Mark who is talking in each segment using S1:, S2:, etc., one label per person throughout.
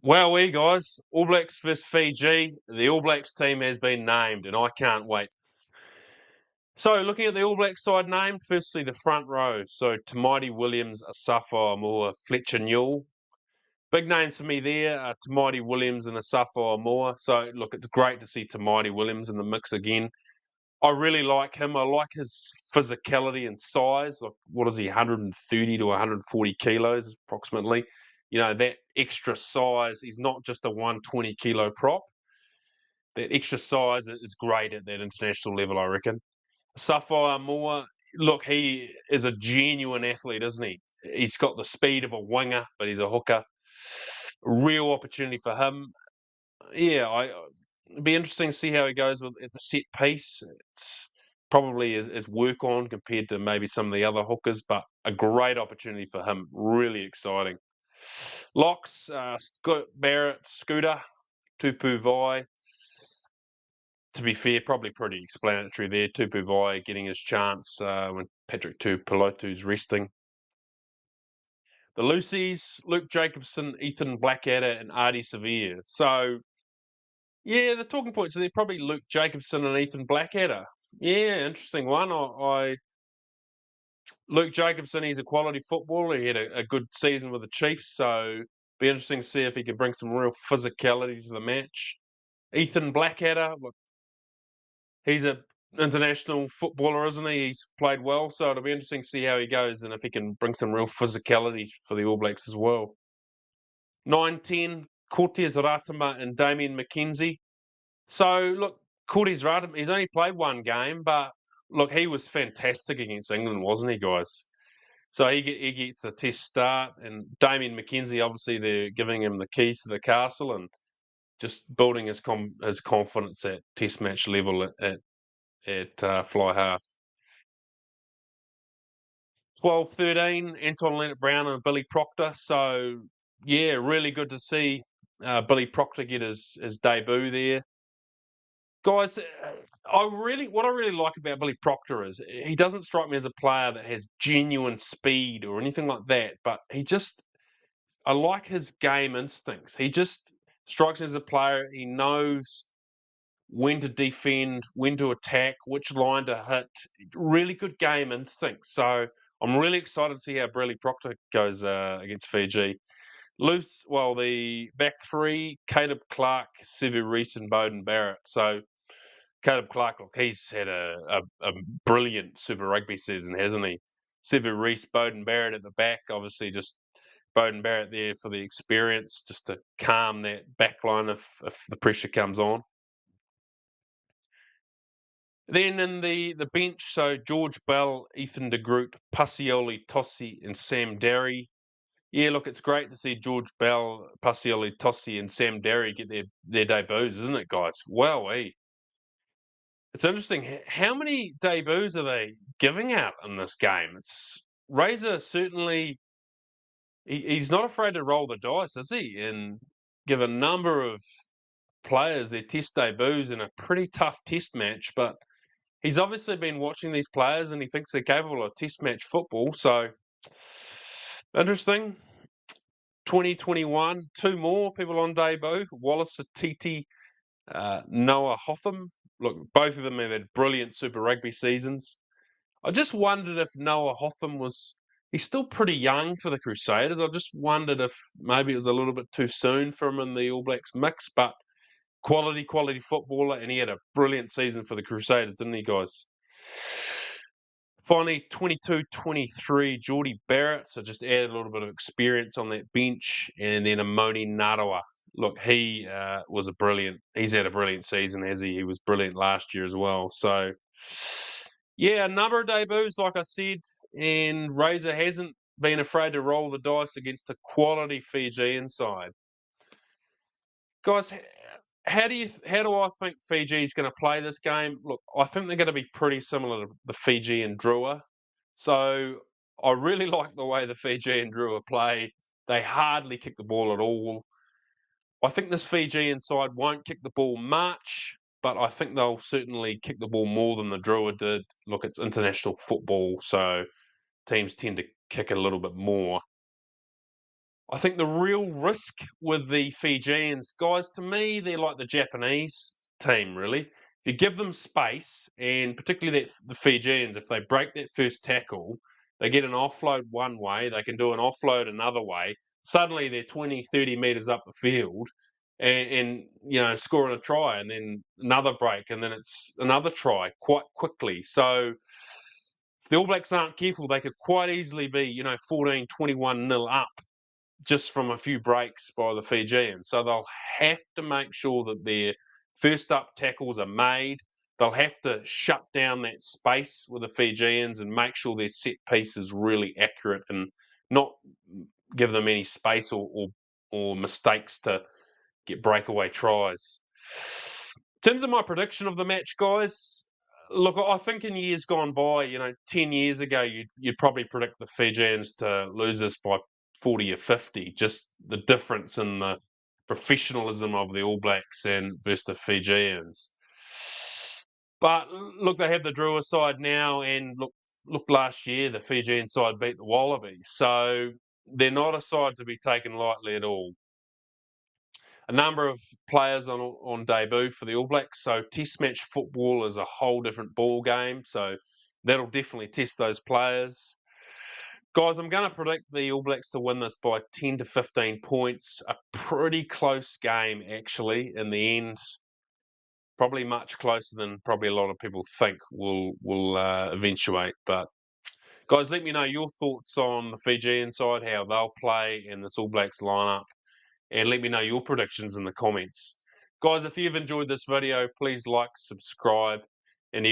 S1: Wowee, guys. All Blacks vs Fiji. The All Blacks team has been named, and I can't wait. So, looking at the All Blacks side named, firstly, the front row. So, Tamaiti Williams, Asafo Amor, Fletcher Newell. Big names for me there are Tamaiti Williams and Asafo Amor. So, look, it's great to see Tamaiti Williams in the mix again. I really like him. I like his physicality and size. Like, what is he, 130 to 140 kilos approximately? That extra size. He's not just a 120 kilo prop. That extra size is great at that international level, I reckon. Sapphire Moore, look, he is a genuine athlete, isn't he? He's got the speed of a winger, but he's a hooker. Real opportunity for him. Yeah, it'd be interesting to see how he goes at the set piece. It's probably his work on compared to maybe some of the other hookers, but a great opportunity for him. Really exciting. Locks, Barrett, Scooter, Tupu Vai. To be fair, probably pretty explanatory there. Tupu Vai getting his chance when Patrick Tuipulotu's resting. The Lucies, Luke Jacobson, Ethan Blackadder, and Artie Severe. So, yeah, the talking points are there probably Luke Jacobson and Ethan Blackadder. Yeah, interesting one. Luke Jacobson, he's a quality footballer. He had a good season with the Chiefs, so be interesting to see if he can bring some real physicality to the match. Ethan Blackadder, look, he's a international footballer, isn't he? He's played well, so it'll be interesting to see how he goes and if he can bring some real physicality for the All Blacks as well. 9-10, Cortez Ratama and Damien McKenzie. So, look, Cortez Ratama, he's only played one game, but look, he was fantastic against England, wasn't he, guys? So he gets a test start, and Damien McKenzie, obviously, they're giving him the keys to the castle and just building his confidence at test match level at fly half. 12-13, Anton Leonard-Brown and Billy Proctor. So, yeah, really good to see Billy Proctor get his debut there. Guys, what I really like about Billy Proctor is he doesn't strike me as a player that has genuine speed or anything like that, but I like his game instincts. He just strikes me as a player. He knows when to defend, when to attack, which line to hit. Really good game instinct. So I'm really excited to see how Bradley Proctor goes against Fiji. The back three, Caleb Clark, Sevu Reese, and Bowden Barrett. So Caleb Clark, look, he's had a brilliant Super Rugby season, hasn't he? Sevu Reese, Bowden Barrett at the back, obviously just Bowden Barrett there for the experience, just to calm that back line if the pressure comes on. Then in the bench, so George Bell, Ethan de Groot, Pasioli Tossi, and Sam Derry. Yeah, look, it's great to see George Bell, Pasioli Tossi, and Sam Derry get their debuts, isn't it, guys? Wow, it's interesting. How many debuts are they giving out in this game? It's Razor certainly. He's not afraid to roll the dice, is he? And give a number of players their test debuts in a pretty tough test match, but he's obviously been watching these players and he thinks they're capable of test match football. So interesting. 2021, two more people on debut. Wallace Atiti, Noah Hotham. Look, both of them have had brilliant Super Rugby seasons. I just wondered if Noah Hotham he's still pretty young for the Crusaders. I just wondered if maybe it was a little bit too soon for him in the All Blacks mix, but quality footballer, and he had a brilliant season for the Crusaders, didn't he, guys? Finally, 22-23, Geordie Barrett. So just added a little bit of experience on that bench. And then Amoni Narawa. Look, he's had a brilliant season, has he? He was brilliant last year as well. So, yeah, a number of debuts, like I said. And Razor hasn't been afraid to roll the dice against a quality Fijian side. Guys, how do I think Fiji's going to play this game? Look, I think they're going to be pretty similar to the Fijian Drua. So I really like the way the Fijian Drua play. They hardly kick the ball at all. I think this Fijian side won't kick the ball much, but I think they'll certainly kick the ball more than the Drua did. Look, it's international football, so teams tend to kick it a little bit more. I think the real risk with the Fijians, guys, to me, they're like the Japanese team, really. If you give them space, and particularly the Fijians, if they break that first tackle, they get an offload one way, they can do an offload another way. Suddenly they're 20, 30 metres up the field and scoring a try, and then another break, and then it's another try quite quickly. So if the All Blacks aren't careful, they could quite easily be, 14, 21-0 up just from a few breaks by the Fijians. So they'll have to make sure that their first up tackles are made. They'll have to shut down that space with the Fijians and make sure their set piece is really accurate and not give them any space or mistakes to get breakaway tries. In terms of my prediction of the match, guys, look, I think in years gone by, 10 years ago, you'd probably predict the Fijians to lose this by 40 or 50. Just the difference in the professionalism of the All Blacks and versus the Fijians. But look, they have the Drua side now, and look, last year the Fijian side beat the Wallabies, so they're not a side to be taken lightly at all. A number of players on debut for the All Blacks. So Test match football is a whole different ball game. So that'll definitely test those players. Guys, I'm going to predict the All Blacks to win this by 10 to 15 points. A pretty close game, actually, in the end. Probably much closer than probably a lot of people think will eventuate. But guys, let me know your thoughts on the Fijian side, how they'll play in this All Blacks lineup, and let me know your predictions in the comments. Guys, if you've enjoyed this video, please like, subscribe, and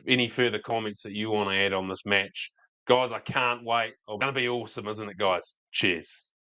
S1: any further comments that you want to add on this match. Guys, I can't wait. It's going to be awesome, isn't it, guys? Cheers.